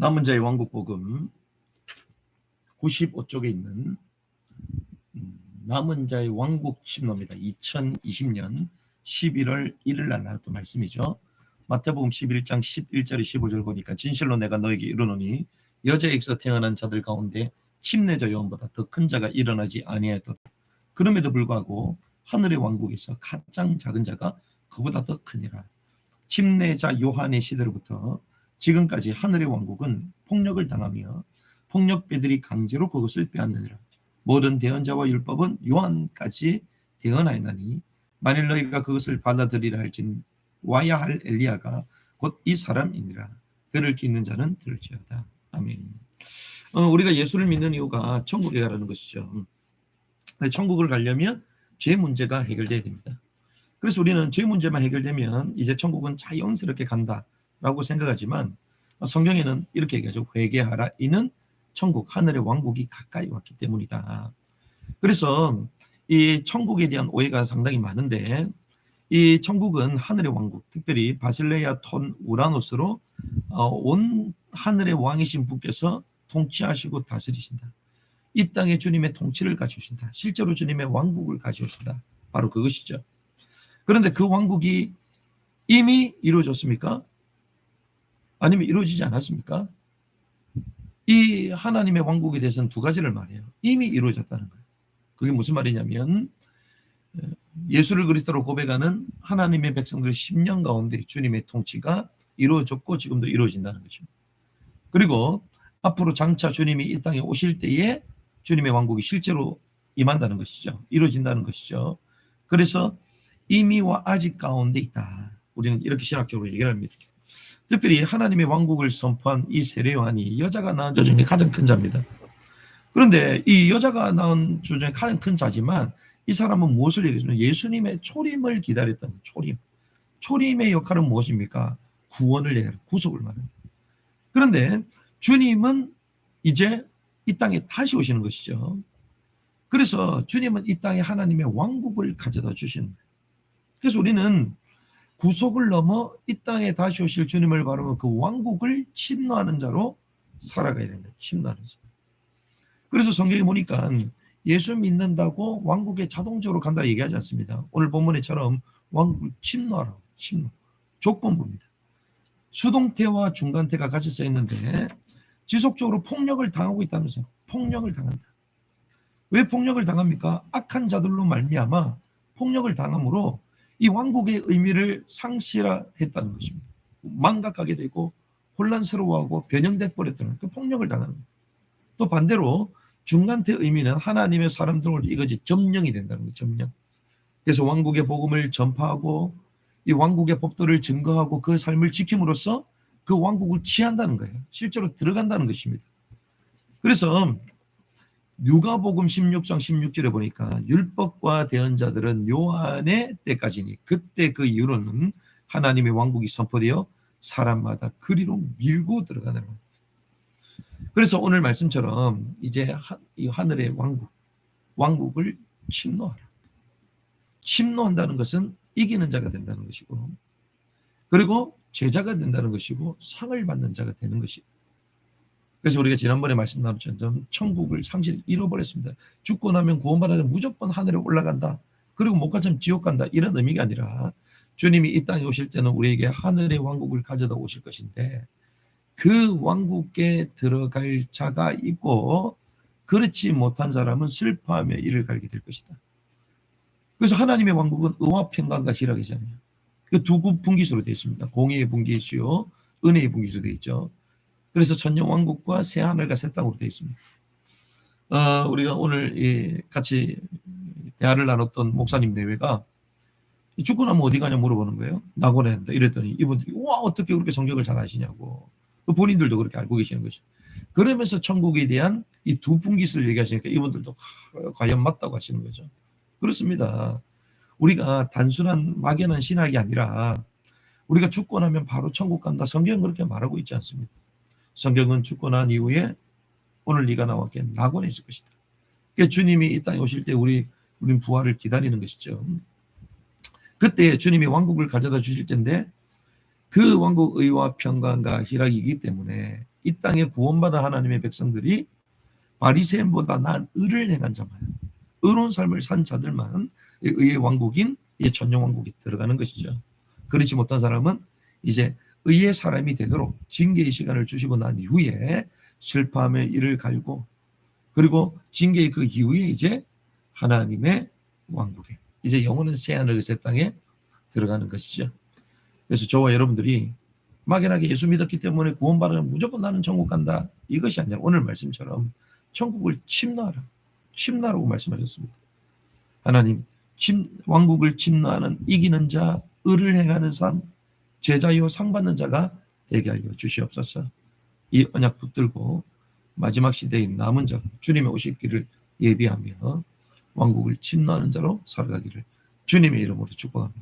남은 자의 왕국복음 95쪽에 있는 남은 자의 왕국 침노입니다. 2020년 11월 1일 날 나왔던 말씀이죠. 마태복음 11장 11절 15절 보니까 진실로 내가 너에게 이르노니 여자에게서 태어난 자들 가운데 침례자 요한보다 더 큰 자가 일어나지 아니하였도다. 그럼에도 불구하고 하늘의 왕국에서 가장 작은 자가 그보다 더 크니라. 침례자 요한의 시대로부터 지금까지 하늘의 왕국은 폭력을 당하며 폭력배들이 강제로 그것을 빼앗느니라. 모든 대언자와 율법은 요한까지 대언하였나니 만일 너희가 그것을 받아들이라 할진 와야 할 엘리야가 곧 이 사람이니라. 들을 귀 있는 자는 들을지어다. 아멘. 우리가 예수를 믿는 이유가 천국에 가라는 것이죠. 천국을 가려면 죄 문제가 해결돼야 됩니다. 그래서 우리는 죄 문제만 해결되면 이제 천국은 자연스럽게 간다라고 생각하지만 성경에는 이렇게 얘기하죠. 회개하라. 이는 천국, 하늘의 왕국이 가까이 왔기 때문이다. 그래서 이 천국에 대한 오해가 상당히 많은데 이 천국은 하늘의 왕국, 특별히 바실레아 톤 우라노스로 온 하늘의 왕이신 분께서 통치하시고 다스리신다. 이 땅에 주님의 통치를 가지신다. 실제로 주님의 왕국을 가지신다. 바로 그것이죠. 그런데 그 왕국이 이미 이루어졌습니까? 아니면 이루어지지 않았습니까? 이 하나님의 왕국에 대해서는 두 가지를 말해요. 이미 이루어졌다는 거예요. 그게 무슨 말이냐면 예수를 그리스도로 고백하는 하나님의 백성들 10년 가운데 주님의 통치가 이루어졌고 지금도 이루어진다는 것입니다. 그리고 앞으로 장차 주님이 이 땅에 오실 때에 주님의 왕국이 실제로 임한다는 것이죠. 이루어진다는 것이죠. 그래서 이미와 아직 가운데 있다. 우리는 이렇게 신학적으로 얘기를 합니다. 특별히 하나님의 왕국을 선포한 이 세례 요한이 여자가 낳은 자 중에 가장 큰 자입니다. 그런데 이 여자가 낳은 자 중에 가장 큰 자지만 이 사람은 무엇을 얘기하냐면 예수님의 초림을 기다렸다는 초림. 초림의 역할은 무엇입니까? 구원을 얘기해요. 구속을 말합니다. 그런데 주님은 이제 이 땅에 다시 오시는 것이죠. 그래서 주님은 이 땅에 하나님의 왕국을 가져다 주시는 거예요. 그래서 우리는 구속을 넘어 이 땅에 다시 오실 주님을 바라보며 그 왕국을 침노하는 자로 살아가야 된다. 침노하는 자. 그래서 성경에 보니까 예수 믿는다고 왕국에 자동적으로 간다 얘기하지 않습니다. 오늘 본문에처럼 왕국을 침노하라고. 침노. 조건부입니다. 수동태와 중간태가 같이 써 있는데 지속적으로 폭력을 당하고 있다면서 폭력을 당한다. 왜 폭력을 당합니까? 악한 자들로 말미암아 폭력을 당함으로 이 왕국의 의미를 상실했다는 것입니다. 망각하게 되고 혼란스러워하고 변형돼 버렸다는 그 폭력을 당하는 거예요. 또 반대로 중간태 의미는 하나님의 사람들을 이것이 점령이 된다는 거예요. 점령. 그래서 왕국의 복음을 전파하고 이 왕국의 법도를 증거하고 그 삶을 지킴으로써 그 왕국을 취한다는 거예요. 실제로 들어간다는 것입니다. 그래서 누가복음 16장 16절에 보니까 율법과 대언자들은 요한의 때까지니 그때 그 이후로는 하나님의 왕국이 선포되어 사람마다 그리로 밀고 들어가는 거예요. 그래서 오늘 말씀처럼 이제 이 하늘의 왕국을 침노하라. 침노한다는 것은 이기는 자가 된다는 것이고 그리고 제자가 된다는 것이고 상을 받는 자가 되는 것이고 그래서 우리가 지난번에 말씀 나눴던 천국을 상실 잃어버렸습니다. 죽고 나면 구원받아서 무조건 하늘에 올라간다. 그리고 못 가면 지옥 간다. 이런 의미가 아니라 주님이 이 땅에 오실 때는 우리에게 하늘의 왕국을 가져다 오실 것인데 그 왕국에 들어갈 자가 있고 그렇지 못한 사람은 슬퍼하며 이를 갈게 될 것이다. 그래서 하나님의 왕국은 의와 평강과 희락이잖아요. 그 두 분기수로 되어 있습니다. 공의의 분기수요, 은혜의 분기수로 되어 있죠. 그래서 천년왕국과 새하늘과 새 땅으로 되어 있습니다. 우리가 오늘 같이 대화를 나눴던 목사님 대회가 죽고 나면 어디 가냐 물어보는 거예요. 낙원에 한다. 이랬더니 이분들이 와 어떻게 그렇게 성경을 잘 아시냐고. 또 본인들도 그렇게 알고 계시는 것이죠. 그러면서 천국에 대한 이 두 분기수를 얘기하시니까 이분들도 과연 맞다고 하시는 거죠. 그렇습니다. 우리가 단순한 막연한 신학이 아니라 우리가 죽고 나면 바로 천국 간다. 성경은 그렇게 말하고 있지 않습니다. 성경은 죽고 난 이후에 오늘 네가 나와 함께 낙원에 있을 것이다. 그러니까 주님이 이 땅에 오실 때 우리는 부활을 기다리는 것이죠. 그때 주님이 왕국을 가져다 주실 텐데 그 왕국 의와 평강과 희락이기 때문에 이 땅에 구원받은 하나님의 백성들이 바리새인보다 나은 의를 행한 자만, 의로운 삶을 산 자들만 의의 왕국인 이 전용 왕국이 들어가는 것이죠. 그렇지 못한 사람은 이제 의의 사람이 되도록 징계의 시간을 주시고 난 이후에 슬퍼함의 이를 갈고, 그리고 징계의 그 이후에 이제 하나님의 왕국에, 이제 영원한 새하늘 새 땅에 들어가는 것이죠. 그래서 저와 여러분들이 막연하게 예수 믿었기 때문에 구원받으면 무조건 나는 천국 간다, 이것이 아니라 오늘 말씀처럼 천국을 침노하라, 침노하라고 말씀하셨습니다. 하나님 왕국을 침노하는 이기는 자, 의를 행하는 삶, 제자요 상 받는 자가 되게 하여 주시옵소서. 이 언약 붙들고 마지막 시대의 남은 자, 주님의 오실 길을 예비하며 왕국을 침노하는 자로 살아가기를 주님의 이름으로 축복합니다.